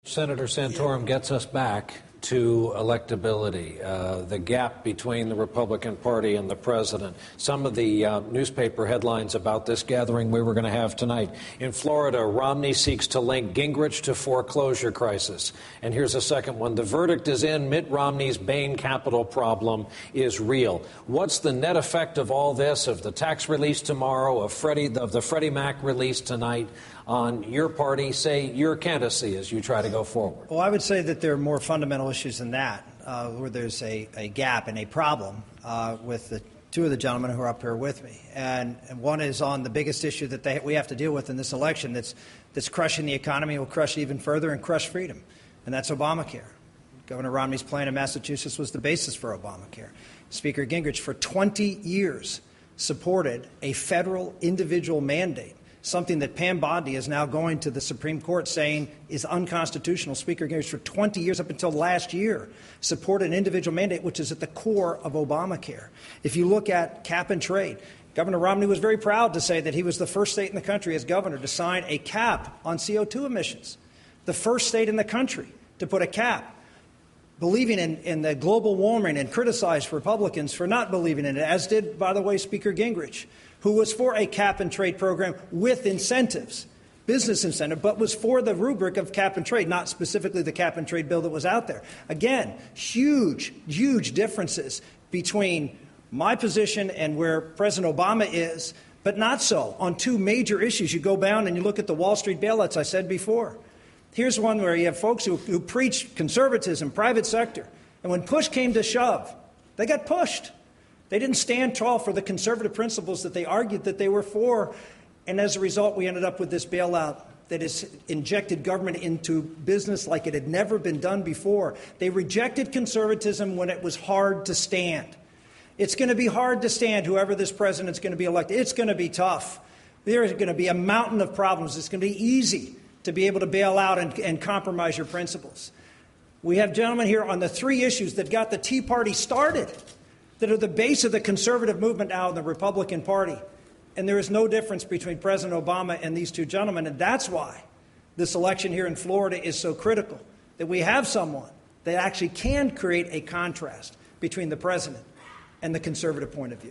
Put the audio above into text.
Senator Santorum gets us back to electability, the gap between the Republican Party and the president. Some of the newspaper headlines about this gathering we were going to have tonight. In Florida, Romney seeks to link Gingrich to foreclosure crisis. And here's a second one. The verdict is in. Mitt Romney's Bain capital problem is real. What's the net effect of all this, of the tax release tomorrow, of the Freddie Mac release tonight, on your party, say, your candidacy as you try to go forward? Well, I would say that there are more fundamental issues than that, where there's a gap and a problem with the two of the gentlemen who are up here with me. And one is on the biggest issue that we have to deal with in this election that's crushing the economy, will crush it even further and crush freedom, and that's ObamaCare. Governor Romney's plan in Massachusetts was the basis for ObamaCare. Speaker Gingrich, for 20 years, supported a federal individual mandate, something that Pam Bondi is now going to the Supreme Court saying is unconstitutional. Speaker Gingrich, for 20 years, up until last year, supported an individual mandate, which is at the core of Obamacare. If you look at cap and trade, Governor Romney was very proud to say that he was the first state in the country as governor to sign a cap on CO2 emissions, the first state in the country to put a cap, believing in the global warming, and criticized Republicans for not believing in it, as did, by the way, Speaker Gingrich, who was for a cap and trade program with incentives, business incentive, but was for the rubric of cap and trade, not specifically the cap and trade bill that was out there. Again, huge, huge differences between my position and where President Obama is, but not so on two major issues. You go down and you look at the Wall Street bailouts I said before. Here's one where you have folks who preach conservatism, private sector, and when push came to shove, they got pushed. They didn't stand tall for the conservative principles that they argued that they were for, and as a result, we ended up with this bailout that has injected government into business like it had never been done before. They rejected conservatism when it was hard to stand. It's going to be hard to stand, whoever this president's going to be elected. It's going to be tough. There is going to be a mountain of problems. It's going to be easy to be able to bail out and compromise your principles. We have gentlemen here on the three issues that got the Tea Party started, that are the base of the conservative movement now in the Republican Party. And there is no difference between President Obama and these two gentlemen. And that's why this election here in Florida is so critical, that we have someone that actually can create a contrast between the president and the conservative point of view.